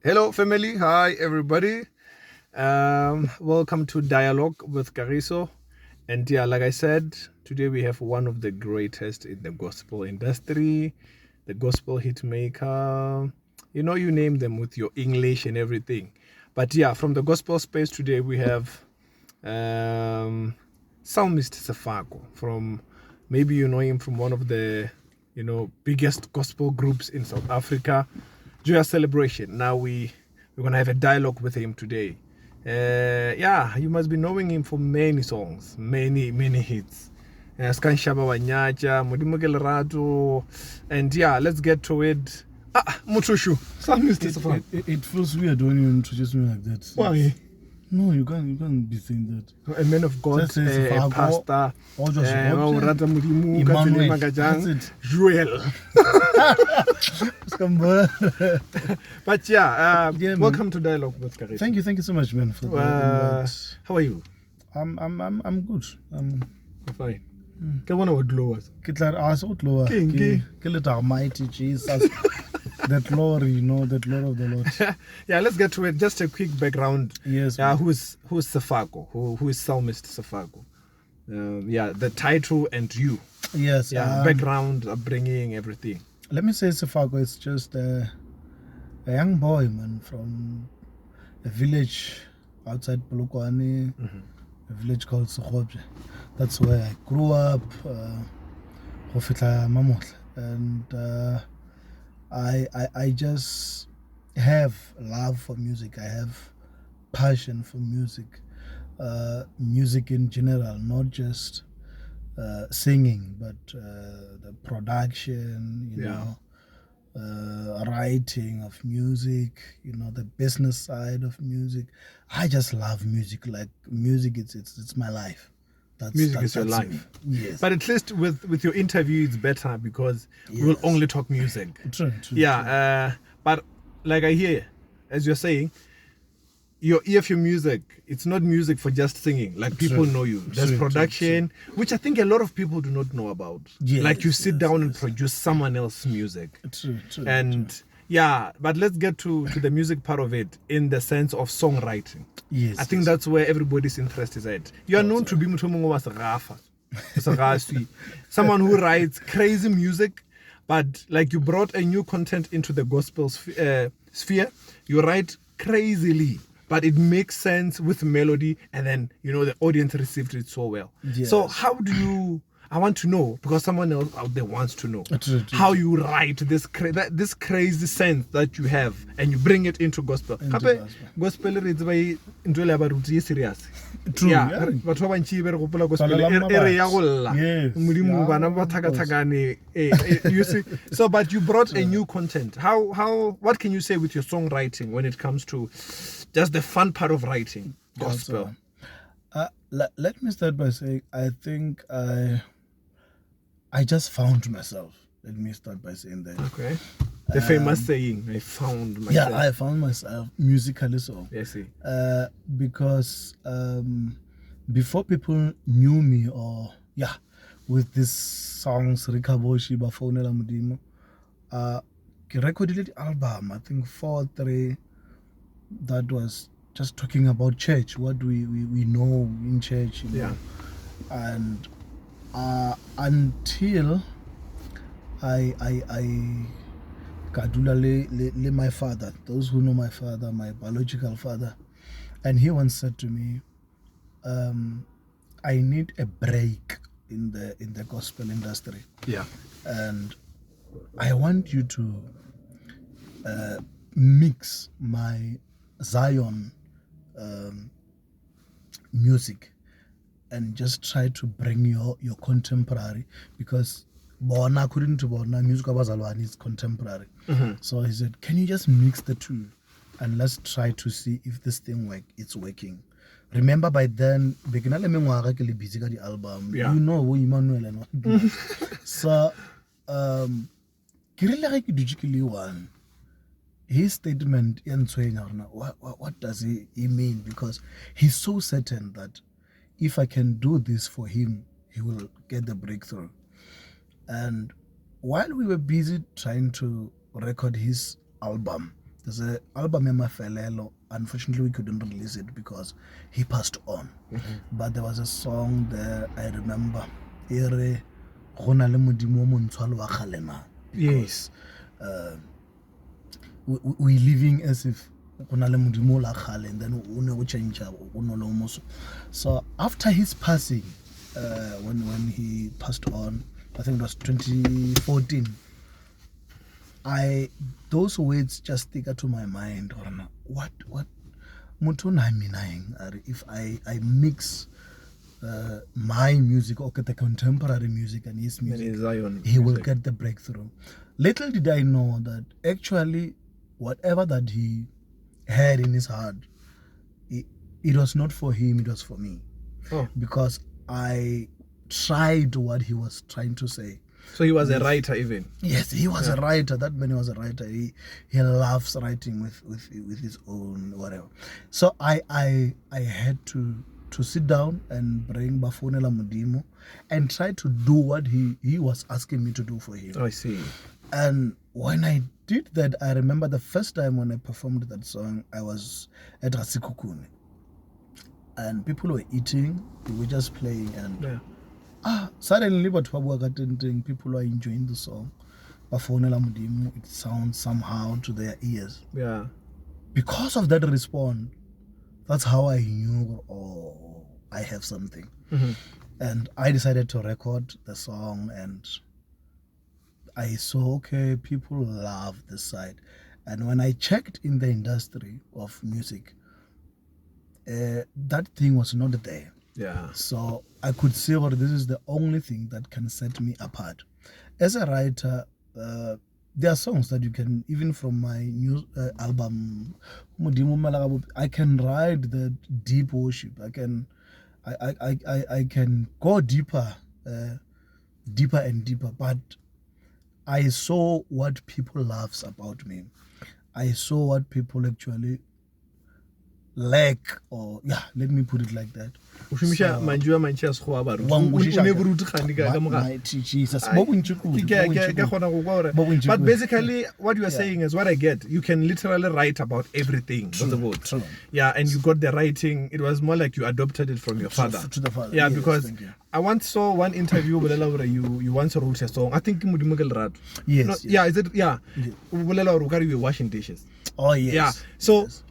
Hello, family. Hi, everybody. Welcome to Dialogue with Kagiso. And yeah, like I said, today we have one of the greatest in the gospel industry, the gospel hit maker. You know, you name them with your English and everything. But yeah, from the gospel space today, we have Psalmist Sefako from, maybe you know him from one of the biggest gospel groups in South Africa, Joyous Celebration. Now we're gonna have a dialogue with him today. Yeah, you must be knowing him for many songs, many hits. Skanshaba Wanyacha, Modimo ke Lerato, and yeah, let's get to it. Mutushu, Psalmist Sefako. It feels weird when you introduce me like that. Why? No, you can't be saying that. A man of God, Just say a Sefako, pastor, or just what? Rata Mudimu, Emmanuel. Magajang, That's it. Joel. But yeah, Yeah, man. welcome to Dialogue with Kagiso. Thank you so much, man, for the invite. How are you? I'm good. I'm Fine. Ke bona o glowers. ke tla re, so tlo Ke- ke le Almighty Jesus. That glory, that Lord of the Lord. Yeah, let's get to it. Just a quick background. Yes. Yeah, man. who's Sefako? Who is Psalmist Sefako? Yeah, the title and you. Yes. Yeah, background, upbringing, everything. Let me say Sefako is just a young boy, man, from a village outside Polokwane, a village called Sokhopje. That's where I grew up, go fihla mamohla. And I just have love for music. I have passion for music. Music in general, not just singing, but the production, writing of music, the business side of music. I just love music. Like music, it's my life. Music is your that's life. me. Yes. But at least with your interview, it's better because we will Yes. only talk music. True. Yeah, but like I hear, as you're saying, your ear for music, it's not music for just singing. Like people True. know you. There's True, production, which I think a lot of people do not know about. Yes, Like you sit yes, down and yes. produce someone else's music. True. And yeah, but let's get to the music part of it in the sense of songwriting. Yes. I think that's where everybody's interest is at. You are known to be someone who writes crazy music, but like you brought a new content into the gospel sphere. You write crazily, but it makes sense with melody, and then the audience received it so well. Yes. So how do you? I want to know, because someone else out there wants to know True. how you write this crazy sense that you have and you bring it into gospel. Into Gape, gospel. gospel is by into le ba ruti serious. True, Yeah, yeah. batho ba bantši ba re gopola gospel Falalang e re ya mabatsi. go lla. Yes, Modimo yeah, bana ba of course. thakathakane. You see, so but you brought a new content. How what can you say with your songwriting when it comes to just the fun part of writing gospel? Let me start by saying I think I just found myself. Let me start by saying that. Okay. The famous saying, I found myself. Yeah, I found myself musically so. Yes, see. Because before people knew me, or with these songs, Rikaboshi, Bafonela Mudimo, I recorded an album, I think 4-3, that was just talking about church, what we know in church, Yeah. and until I kadula le my father, those who know my father, my biological father, and he once said to me, I need a break in the gospel industry, Yeah. and I want you to mix my Zion music and just try to bring your contemporary, because Bona, according to Bona, music of Azalwan is contemporary. So he said, can you just mix the two and let's try to see if this thing it's working. Remember by then, beginner le mengwaga ke le busy ka di album. Yeah. You know who Emmanuel and what. So ke rile ge ke dutse ke le one. His statement what does he mean? Because he's so certain that if I can do this for him, he will get the breakthrough. And while we were busy trying to record his album, There's an album in Mafelelo. Unfortunately, we couldn't release it because he passed on. But there was a song there I remember. Ere Gona le modimo mo ntshwa le wa kgale na. Yes. We living as if gona le modimo la kgale, and then o ne o change o no lo moso. So after his passing, when he passed on, I think it was 2014. Those words just stick to my mind. What if I mix my music or the contemporary music and his music, he will get the breakthrough. Little did I know that actually whatever that he had in his heart, it was not for him, it was for me. Because I tried what he was trying to say. So he was a writer even? Yes, he was a writer. That man was a writer. He loves writing with his own whatever. So I had to sit down and bring Bafonela Modimo and try to do what he was asking me to do for him. I see. And when I did that, I remember the first time when I performed that song, I was at Rasikukune. And people were eating, we were just playing, and suddenly people are enjoying the song. Bafonela Modimo, it sounds somehow to their ears. Yeah. Because of that response, that's how I knew, I have something. And I decided to record the song, and I saw, okay, people love this side. And when I checked in the industry of music, that thing was not there. Yeah. So I could see, well, this is the only thing that can set me apart. As a writer, there are songs that you can, even from my new album, I can write the deep worship. I can go deeper and deeper. But I saw what people loves about me. I saw what people actually lack, or let me put it like that. Jesus. But basically, what you are saying is what I get. You can literally write about everything. True. Yeah, and you got the writing. It was more like you adopted it from your father. To the father. Yeah, yes, because I once saw one interview with you once wrote a song. I think yes. Yeah, is it? Yeah. You were washing dishes. Oh, yes. Yeah. So. Yes.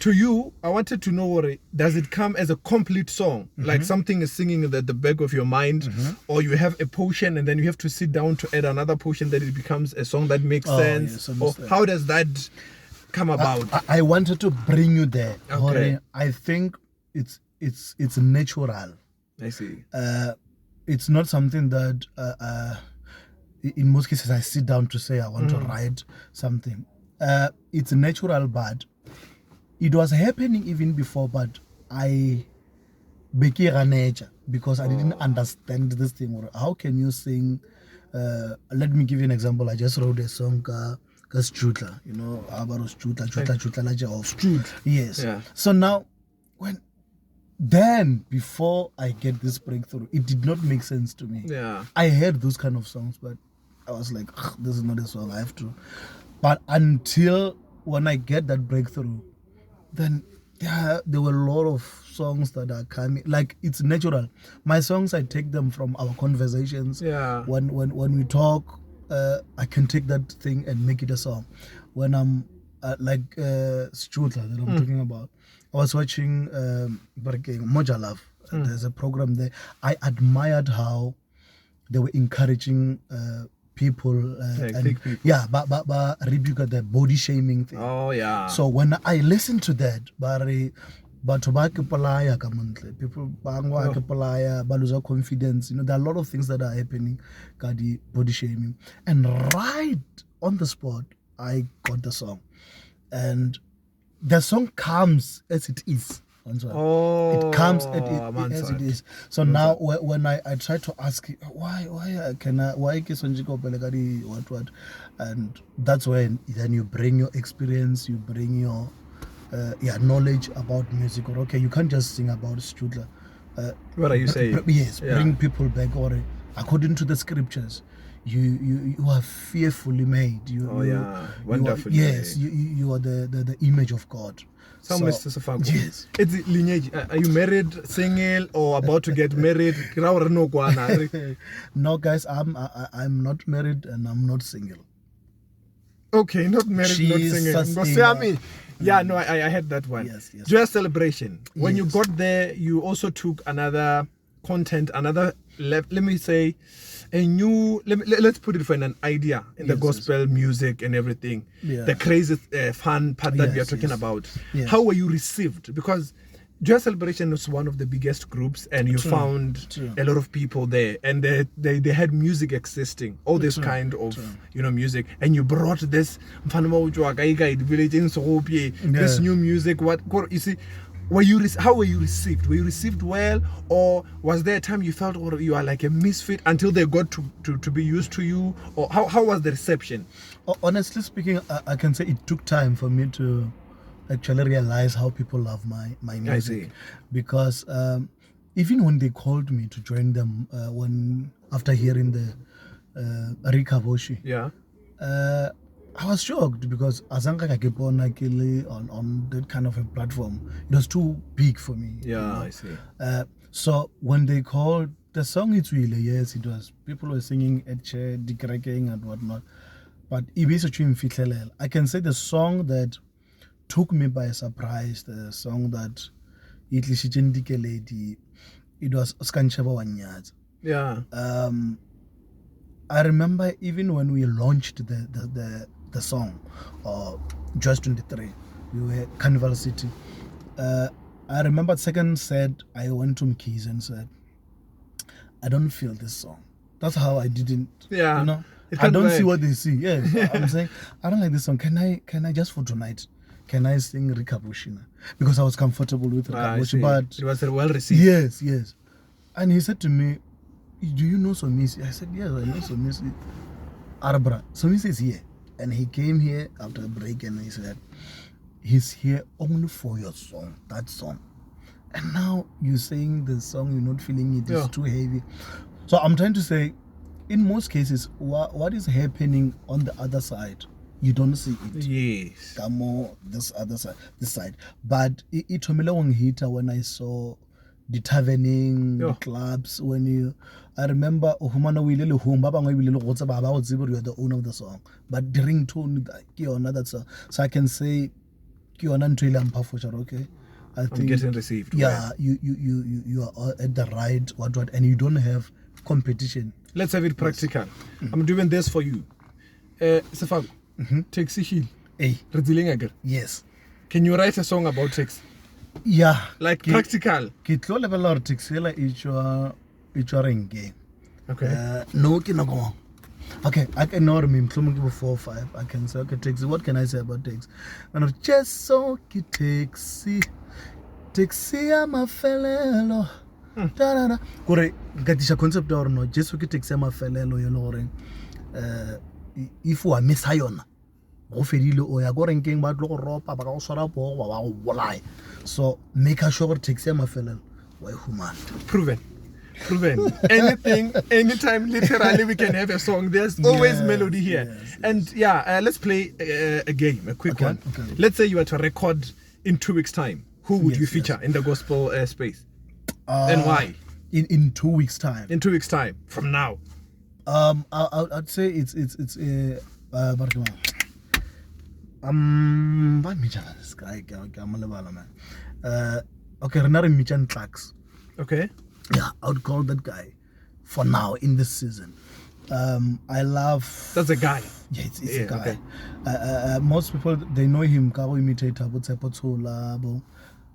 To you, I wanted to know, does it come as a complete song? Like something is singing at the back of your mind, or you have a portion and then you have to sit down to add another portion that it becomes a song that makes sense? Yes, or how does that come about? I wanted to bring you there. Okay. I think it's natural. I see. It's not something that in most cases I sit down to say I want to write something. It's natural, but it was happening even before, but I became a nature because I didn't understand this thing. How can you sing? Let me give you an example. I just wrote a song, Strutla, Abaros Strutla, Yes. Yeah. So now, before I get this breakthrough, it did not make sense to me. Yeah. I heard those kind of songs, but I was like, this is not a song, I have to. But until when I get that breakthrough, then there were a lot of songs that are coming. Like, it's natural. My songs, I take them from our conversations. Yeah. When we talk, I can take that thing and make it a song. When I'm Strutla that I'm talking about, I was watching Moja Love. There's a program there. I admired how they were encouraging people people. but rebuke the body shaming thing. Oh yeah. So when I listen to that, people lose confidence. There are a lot of things that are happening, body shaming, and right on the spot, I got the song, and the song comes as it is. It comes as it is. So now when I try to ask why what, and that's when then you bring your experience, you bring your knowledge about music. Or okay, you can't just sing about Strutla. What are you saying? Yes, bring people back, or according to the scriptures, you are fearfully made. Wonderfully yes, made. you are the image of God. Psalmist Sefako. Yes. It's lineage. Are you married, single, or about to get married? No, guys, I'm not married and I'm not single. Okay, not married, not single. Yeah, no, I had that one. Yes. Joyous celebration. When you Yes. got there, you also took another content, let me say, let's put it for an idea in the gospel music and everything. Yeah. The crazy fun part that we are talking about. How were you received? Because Joyous Celebration was one of the biggest groups, and you found a lot of people there, and they had music existing, all this kind of music, and you brought this this new music. What you see? How were you received? Were you received well, or was there a time you felt you are like a misfit until they got to be used to you, or how was the reception? Honestly speaking, I can say it took time for me to actually realize how people love my music. I see. Because even when they called me to join them, after hearing the Rika Boshi, I was shocked because Azanka Kakipona on that kind of a platform, it was too big for me. I see. So when they called the song, it's really, yes, it was. People were singing at chair, decracking and whatnot. But I can say the song that took me by surprise, the song that it was Skancheva Wanyaz. Yeah. I remember even when we launched the song, Just 23, we were at Carnival City. I remember second said, I went to Mkeys and said, I don't feel this song. That's how I didn't, I don't see what they see. Yes, I'm saying, I don't like this song. Can I just for tonight, can I sing Rika Bushina? Because I was comfortable with Rika Bushi, but it was well received. Yes. And he said to me, do you know Somisi? I said, yes, I know Somisi. Arbra, Somisi is here. And he came here after a break and he said, he's here only for your song, that song. And now you're saying the song, you're not feeling it, it's too heavy. So I'm trying to say, in most cases, what is happening on the other side, you don't see it. Yes. Come on, this side. But it told me when I saw the taverning, the clubs, I remember you are the owner of the song. But the ringtone, that song. So I can say, okay. I think I'm getting received. Yeah, you are at the right what, and you don't have competition. Let's have it practical. I'm doing this for you. Sefako, taxi hill. Hey. Yes. Can you write a song about taxi? Yeah. Like practical. Kitlo level or taxi each game. Okay. No, go. Okay, I can know him 4 or 5. I can say, okay, taxi. What can I say about taxi? And just so taxi. Taxi, I'm a fellow. Kore gatisha concept or no, just so taxi, I'm a fellow, if we miss Hayona. So make sure taxi my fellow. Proven. Anything, anytime, literally, we can have a song. There's always melody here. And let's play a game, a quick one. Okay. Let's say you were to record in 2 weeks' time. Who would you feature in the gospel space? And why? In 2 weeks' time. In 2 weeks' time, from now. I'd say it's this guy, okay, Renari Michan Tracks. Okay. Yeah, I would call that guy for now in this season. I love. That's a guy. Yeah, it's a guy. Okay. Most people they know him.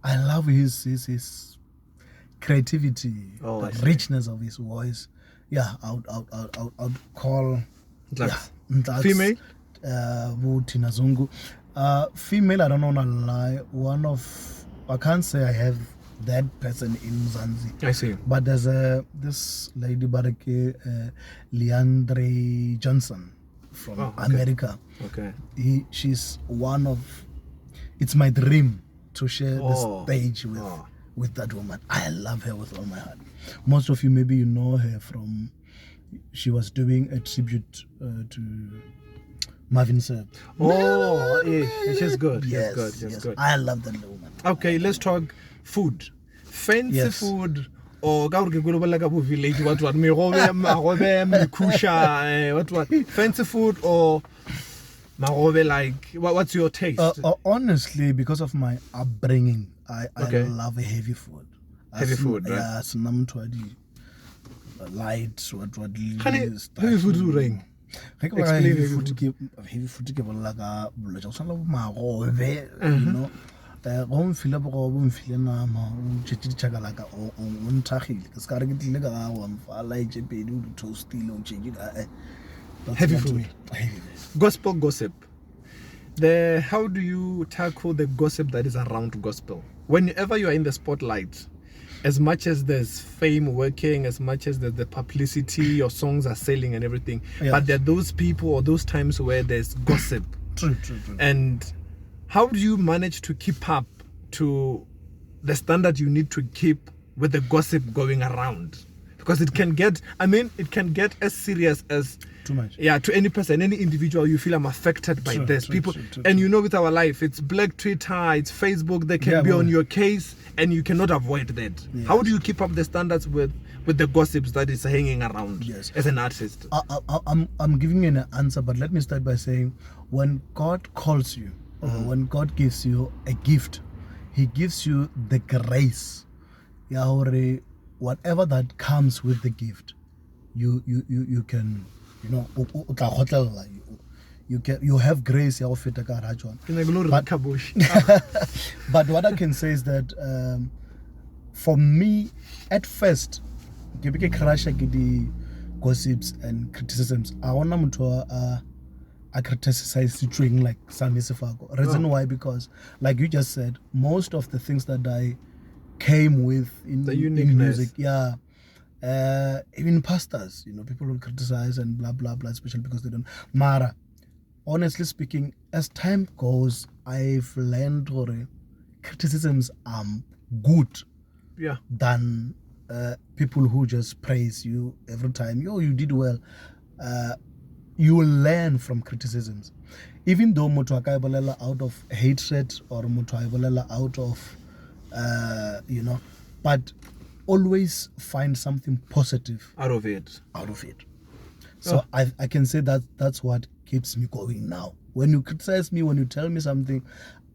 I love his creativity, the richness of his voice. Yeah, I would call. Female. Tina Zungu. Female, I don't want to lie. I can't say I have that person in Mzansi. I see. But there's this lady, Leandre Johnson from America. Okay. She's one of. It's my dream to share the stage with that woman. I love her with all my heart. Most of you maybe you know her from she was doing a tribute to Marvin Sapp. Oh, yeah, she's good. Yes, She's good. She's yes. good. I love that little woman. Okay, let's talk food. Fancy Yes. food. Or village, what fancy food or marobe, like what's your taste? Honestly, because of my upbringing, I love heavy food. Heavy food, right? Yeah, light, what heavy food do ring. Explain heavy food ke bolla ka bolwetsi go tshwana le magobe, you know. Go mfile bogobe, mfile nama, o tšhetše ditšhakalaka, o nthagile ke se ka re ke tlile ka wa mfa laitše pedi o di toastile o tšhetše Heavy food. Gospel gossip. How do you tackle the gossip that is around gospel? Whenever you are in the spotlight, as much as there's fame working, as much as the publicity, your songs are selling and everything, but there are those people or those times where there's gossip. True. And how do you manage to keep up to the standard you need to keep with the gossip going around? Because it can get as serious as Too much. Yeah, to any person, any individual, you feel I'm affected by this. People, true. and you know, with our life, it's Black Twitter, it's Facebook. They can be on your case, and you cannot avoid that. Yes. How do you keep up the standards with the gossips that is hanging around? Yes. As an artist. I'm giving you an answer, but let me start by saying, when God calls you, or when God gives you a gift, He gives you the grace. Whatever that comes with the gift, you can. You know, you have grace. But what I can say is that for me, at first, the gossips and criticisms, I want to criticize doing like Psalmist Sefako. Reason why? Because, like you just said, most of the things that I came with in music, even pastors, you know, people will criticize and blah blah blah, especially because they don't. Mara, honestly speaking, as time goes, I've learned that criticisms are good than people who just praise you every time. You did well. You will learn from criticisms, even though mutwa out of hatred or mutwa out of but always find something positive out of it. So I can say that that's what keeps me going now. When you criticize me, when you tell me something,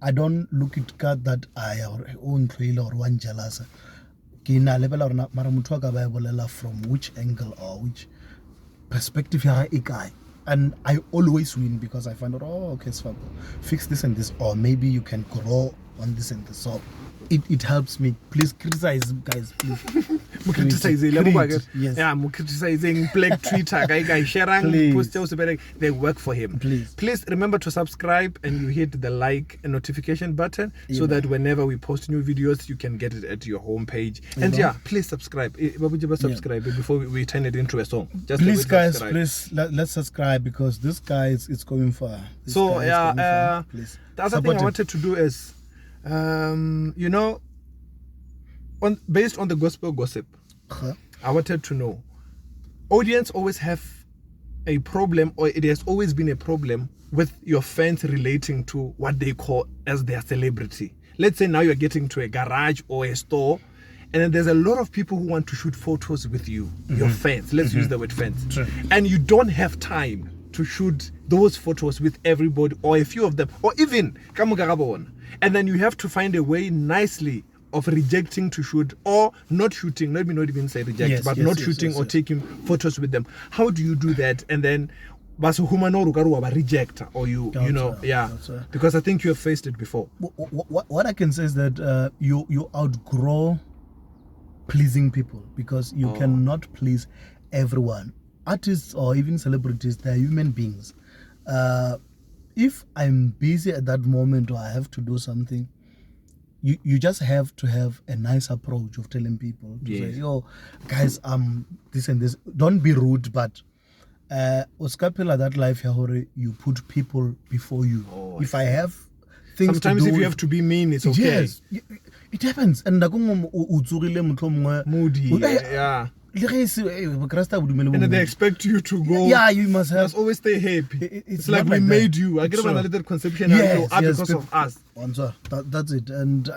I don't look at God that I or own trailer or one jealous. From which angle or which perspective and I always win because I find out, okay, Sefako, fix this and this, or maybe you can grow on this and this. So it helps me. Please criticize, guys. Please. Criticizing Black Twitter, they work for him. Please remember to subscribe and you hit the like and notification button so that whenever we post new videos, you can get it at your homepage. And please subscribe. Subscribe before we turn it into a song. Just please, guys, please let's subscribe because this guy is going far. The other thing I wanted to do is, based on the gospel gossip, I wanted to know, audience always have a problem, or it has always been a problem with your fans relating to what they call as their celebrity. Let's say now you're getting to a garage or a store, and then there's a lot of people who want to shoot photos with you, your fans. Let's use the word fans. True. And you don't have time to shoot those photos with everybody or a few of them, or even Kamugarabon. And then you have to find a way nicely of rejecting to shoot or not shooting. Let me not even say reject, but not shooting or taking photos with them. How do you do that? And then reject, or because I think you have faced it before. What I can say is that you outgrow pleasing people because you cannot please everyone. Artists or even celebrities, they are human beings. If I'm busy at that moment or I have to do something, you just have to have a nice approach of telling people to say, yo, guys, this and this. Don't be rude, but Oskapela that life you put people before you. If I have things sometimes to do if you have to be mean, it's okay. Yes, it happens. And moody, And then they expect you to go. Yeah, you must have. Must always stay happy. It's like not we like made that. you. I get Sure. a little conception Yes, because of us. That's it. And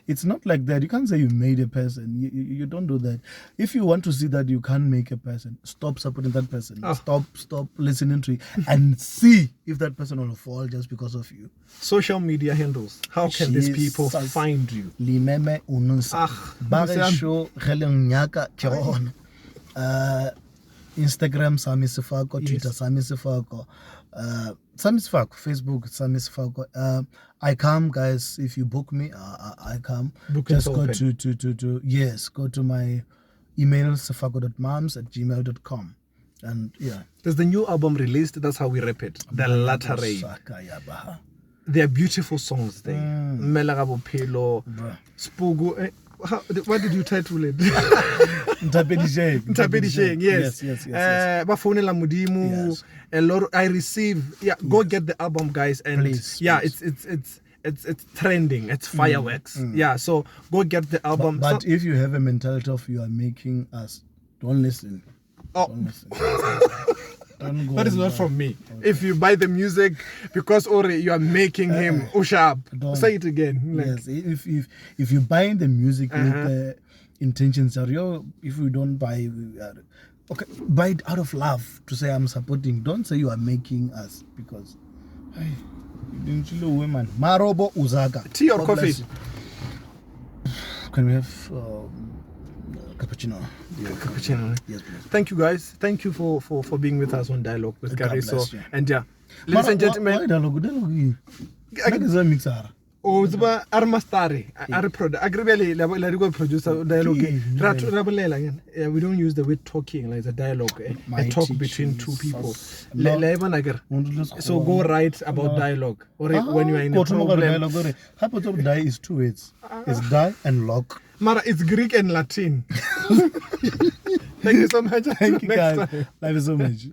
it's not like that. You can't say you made a person. You don't do that. If you want to see that you can't make a person, stop supporting that person. Stop listening to it and see if that person will fall just because of you. Social media handles. How can these people find you? Limeme ununsa. Bagesho geleng nyaka ke gona. Instagram Psalmist Sefako, Twitter Psalmist Sefako, Psalmist Sefako, Facebook Psalmist Sefako. I come, guys. If you book me, I come. Just go go to my email sefako.moms@gmail.com. And yeah, there's the new album released. That's how we rap it. The Latter Rain. They are beautiful songs there. Melagabo Pelo, Spugu. What did you title it? Ntapedisheng, yes. Bafonela Mudimu. Yes. A lot. I receive. Yeah, go get the album, guys. And please. It's trending. It's fireworks. Yeah, so go get the album. But if you have a mentality of you are making us, don't listen. Don't listen. Don't go that is not from me. Okay. If you buy the music because already you are making him Ushab, say it again. Yes, if you buy the music with the intentions of if you don't buy, okay, buy it out of love to say I'm supporting. Don't say you are making us because, hey, women. Marobo Uzaga. Tea or coffee? Can we have cappuccino? Yeah, cappuccino. Yes, please. Thank you, guys. Thank you for being with us on Dialogue with Kagiso. And yeah, ladies and gentlemen. Why dialogue? Mixer. Oh, Zuba Armastari. Agribeli, producer dialogue. We don't use the word talking, like a dialogue. A talk between two people. So go write about dialogue. Or when you are in a problem. Dialogue. Die is two words. It's die and lock. Mara, it's Greek and Latin. Thank you so much. Thank you, guys. Love you so much.